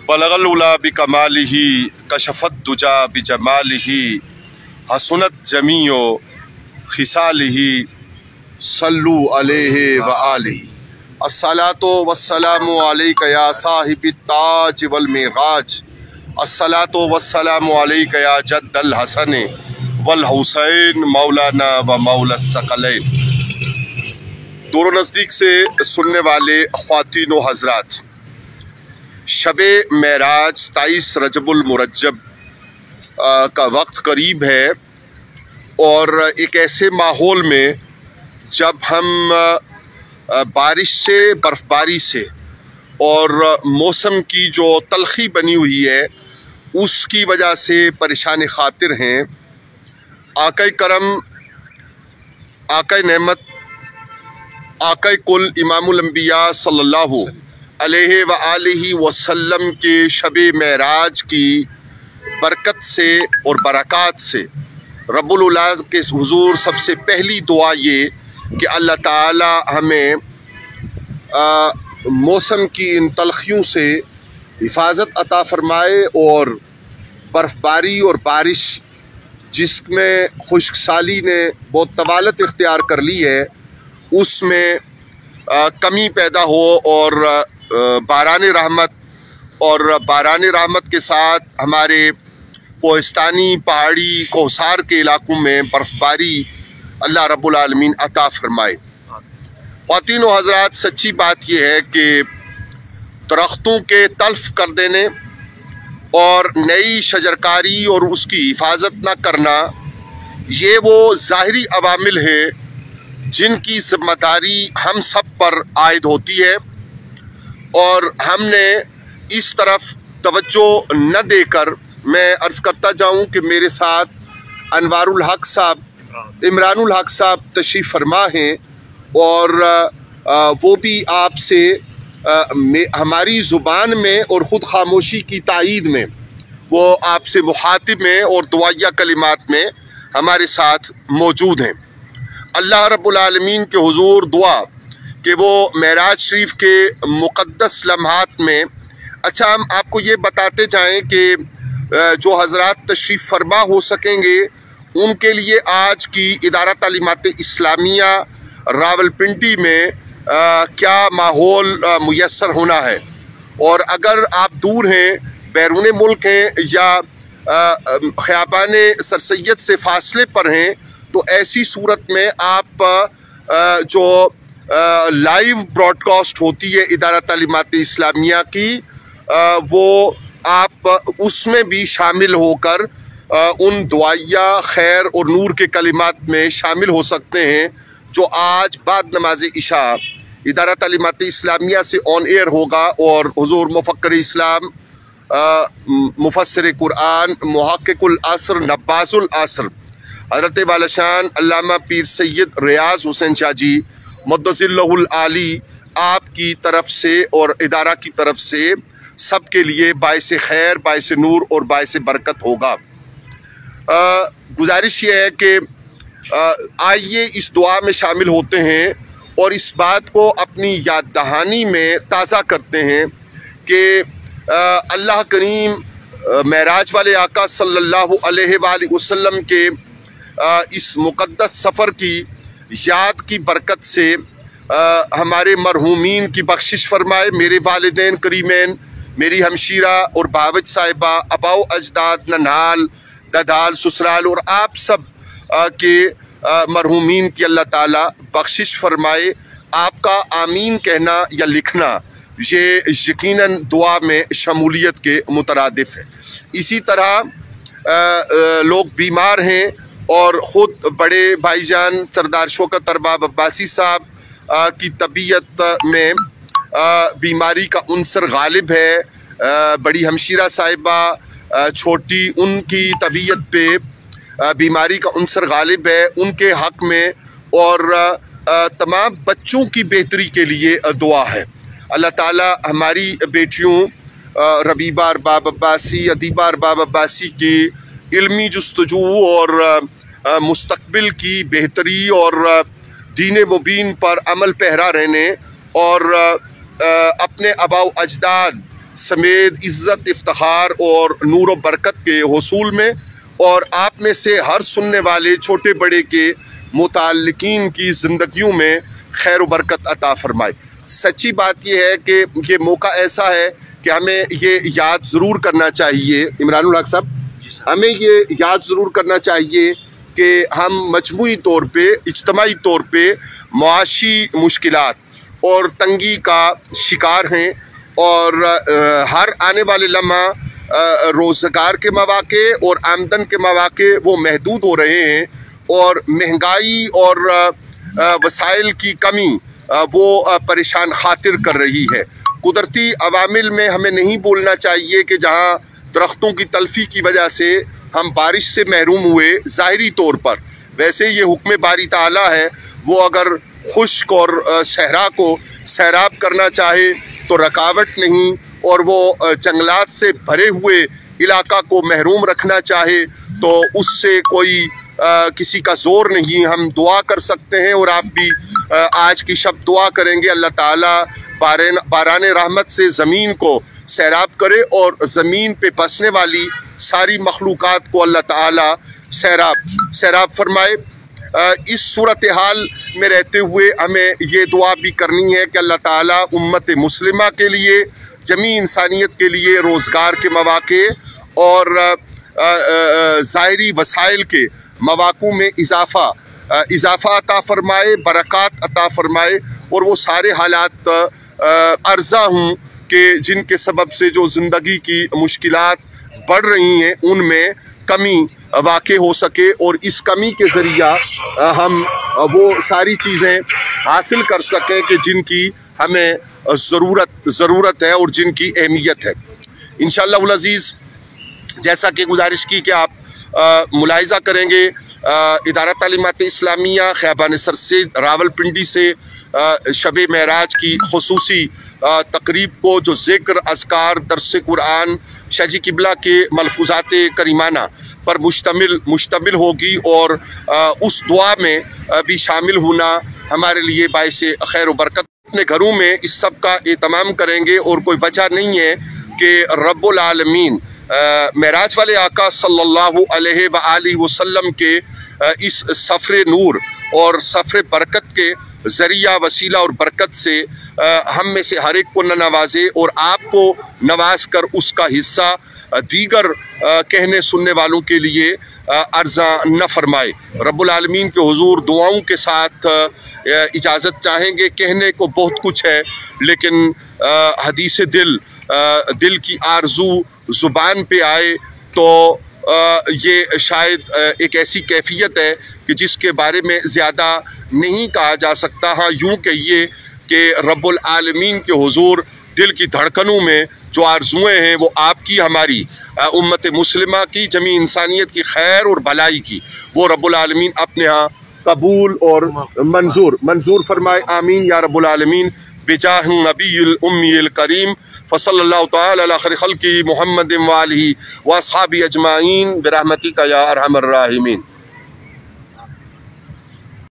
बलगल उला बिकमालिही कशफत दुजा बिजमालिही हसनत जमीओ खिसालिही सल्लु अलैहि व आलिही। अस्सलातु वस्सलामु अलैका या साहिबी ताज वल मिराज। अस्सलातु वस्सलामु अलैका या जद्दल हसन वल हुसैन मौलाना व मौला सकलैन। दूर नज़दीक से सुनने वाले ख्वातीन व हज़रात, शबे मेराज 27 रजबुल मुरज्जब का वक्त करीब है और एक ऐसे माहौल में जब हम बारिश से, बर्फ़बारी से और मौसम की जो तलखी बनी हुई है उसकी वजह से परेशान खातिर हैं। आक़ाए करम, आक़ाए नेमत, आक़ाए कुल इमामुल अंबिया सल्लल्लाहु अलैहि व आलिहि वसल्लम के शबे मेराज की बरकत से और बरक़ात से रब्बुल उला के हुज़ूर सबसे पहली दुआ ये कि अल्लाह ताला हमें मौसम की इन तलखियों से हिफाजत अता फ़रमाए और बर्फ़बारी और बारिश जिसमें खुश्कसाली ने बहुत तवालत इख्तियार कर ली है उसमें कमी पैदा हो और बारान रहमत, और बारान रहमत के साथ हमारे कोहिस्तानी, पहाड़ी, कोहसार के इलाकों में बर्फ़बारी अल्लाह रब्बुल आलमीन अता फ़रमाए। ख्वातीन व हज़रात, सच्ची बात यह है कि दरख्तों के तल्फ़ कर देने और नई शजरकारी और उसकी हिफाजत न करना, ये वो ज़ाहिरी अवामिल है जिनकी ज़िम्मेदारी हम सब पर आयद होती है और हमने इस तरफ तवज्जो न देकर, मैं अर्ज़ करता जाऊँ कि मेरे साथ अनवारुल हक साहब, इमरानुल हक साहब तशरीफ़ फरमा हैं और वो भी आपसे हमारी ज़ुबान में और ख़ुद खामोशी की तायीद में वो आपसे मुखातिब में और दुआया कलिमात में हमारे साथ मौजूद हैं। अल्लाह रब्बुल आलमीन के हुज़ूर दुआ कि वो मेराज शरीफ के मुक़द्दस लम्हात में, अच्छा हम आपको ये बताते जाएं कि जो हज़रात तशरीफ़ फरमा हो सकेंगे उनके लिए आज की इदारा तालीमात इस्लामिया रावलपिंडी में क्या माहौल मुयस्सर होना है, और अगर आप दूर हैं, बैरून मुल्क हैं या ख़ियाबान सर सैयद से फ़ासले पर हैं, तो ऐसी सूरत में आप जो लाइव ब्रॉडकास्ट होती है इदारा तालीमात इस्लामिया की, वो आप उसमें भी शामिल होकर उन दुआया खैर और नूर के कलिमात में शामिल हो सकते हैं जो आज बाद नमाज इशा इदारा तालीमात इस्लामिया से ऑन एयर होगा। और हुज़ूर मुफ़क्किर इस्लाम, मुफस्सिर कुरान, मुहक्किकुल असर, नब्बाजुल असर हज़रत वालशान अल्लामा पीर सैयद रियाज़ हुसैन शाह जी मुद्दसिल्लहुल आली आपकी तरफ से और इदारा की तरफ से सबके लिए बाइस खैर, बाइस नूर और बाइस बरकत होगा। गुजारिश ये है कि आइए इस दुआ में शामिल होते हैं और इस बात को अपनी याद दहानी में ताज़ा करते हैं कि अल्लाह करीम मेराज वाले आका सल्लल्लाहु अलैहि वसल्लम के इस मुक़द्दस सफ़र की याद की बरकत से हमारे मरहूमीन की बख्शिश फरमाए। मेरे वालिदैन करीमैन, मेरी हमशीरा और भावज साहिबा, अबाओ अजदाद, नन्हाल, ददाल, ससुराल और आप सब के मरहूमीन की अल्लाह ताला बख्शिश फरमाए। आपका आमीन कहना या लिखना ये यकीनन दुआ में शमूलियत के मुतरादिफ है। इसी तरह लोग बीमार हैं और ख़ुद बड़े भाईजान सरदार शौकत अरबाब अब्बासी साहब की तबीयत में बीमारी का उनसर गालिब है। बड़ी हमशीरा साहिबा छोटी, उनकी तबीयत पे बीमारी का उनसर गालिब है। उनके हक़ में और तमाम बच्चों की बेहतरी के लिए दुआ है। अल्लाह ताला हमारी बेटियों रबीबा अरबाब अब्बासी, अदीबा अरबाब अब्बासी की इल्मी जुस्तजू और मुस्तकबिल की बेहतरी और दीन मुबीन पर अमल पहरा रहने और अपने आबाओ अजदाद समेत इज़्ज़त, इफ्तिखार और नूर व बरकत के हुसूल में, और आप में से हर सुनने वाले छोटे बड़े के मुताल्लिकीन की ज़िंदगियों में खैर व बरकत अता फ़रमाए। सच्ची बात यह है कि ये मौका ऐसा है कि हमें ये याद ज़रूर करना चाहिए, इमरानुल हक साहब, हमें ये याद ज़रूर करना चाहिए कि हम मजमूई तौर पे, इज्तमाई तौर पे मुआशी मुश्किलात और तंगी का शिकार हैं, और हर आने वाले लम्हा रोज़गार के मौक़े और आमदन के मौक़े वो महदूद हो रहे हैं, और महंगाई और वसाइल की कमी वो परेशान खातिर कर रही है। कुदरती अवामिल में हमें नहीं बोलना चाहिए कि जहाँ दरख्तों की तलफ़ी की वजह से हम बारिश से महरूम हुए ज़ाहिरी तौर पर, वैसे ये हुक्म बारी ताला है, वो अगर खुश्क और सहरा को सैराब करना चाहे तो रकावट नहीं, और वो जंगलात से भरे हुए इलाका को महरूम रखना चाहे तो उससे कोई किसी का ज़ोर नहीं। हम दुआ कर सकते हैं, और आप भी आज की शब दुआ करेंगे अल्लाह ताला बारान रहमत से ज़मीन को सैराब करे, और ज़मीन पे बसने वाली सारी मखलूक़ात को अल्लाह ताला सैराब फरमाए। इस सूरत हाल में रहते हुए हमें ये दुआ भी करनी है कि अल्लाह ताला उम्मत मुस्लिमा के लिए, जमी इंसानियत के लिए रोज़गार के मौक़े और ज़ाहिरी वसाइल के मौक़ों में इजाफ़ा अता फ़रमाए, बरक़ात अता फ़रमाए, और वो सारे हालात अर्ज़ा हूँ कि जिनके सबब से जो ज़िंदगी की मुश्किलात बढ़ रही हैं उनमें कमी वाक़े हो सके, और इस कमी के ज़रिया हम वो सारी चीज़ें हासिल कर सकें कि जिनकी हमें ज़रूरत है और जिनकी अहमियत है। इंशाअल्लाह उल अज़ीज़, जैसा कि गुजारिश की कि आप मुलाहिज़ा करेंगे, इदारा तालीमात इस्लामिया ख़ियाबान सरसेद रावलपिंडी से शब महराज की खुसूसी तकरीब को, जो ज़िक्र, अज़कार, दर्स कुरान, शाजी किबला के मलफूज़ात करीमाना पर मुश्तमिल होगी, और उस दुआ में भी शामिल होना हमारे लिए बाइस खैर व बरकत। अपने घरों में इस सब का एहतमाम करेंगे, और कोई वजह नहीं है कि रब्बुल आलमीन महराज वाले आका सल्लल्लाहु अलैहि वसल्लम के इस सफ़र नूर और सफ़र बरकत के ज़रिया, वसीला और बरकत से हम में से हर एक को न नवाजे, और आपको नवाज कर उसका हिस्सा दीगर कहने सुनने वालों के लिए अर्ज़ा न फरमाए। रब्बुल आलमीन के हुजूर दुआओं के साथ इजाज़त चाहेंगे। कहने को बहुत कुछ है, लेकिन हदीस दिल की आरज़ू ज़ुबान पे आए तो ये शायद एक ऐसी कैफियत है कि जिसके बारे में ज़्यादा नहीं कहा जा सकता। हाँ, यूँ कहिए कि रब्बुल आलमीन के हुजूर दिल की धड़कनों में जो आरज़ुएँ हैं वो आपकी, हमारी उम्मत मुस्लिमा की, जमी इंसानियत की खैर और भलाई की, वो रब्बुल आलमीन अपने यहाँ कबूल और मंजूर फरमाए। आमीन या रब्बुल आलमीन। बिजाह नबील उम्मील करीम फसल्लल्लाहु तआला अला खैर खल्क़ी मुहम्मद व आलिहि व अस्हाबी अजमाइन बिरहमतिका या अरहमर राहिमीन।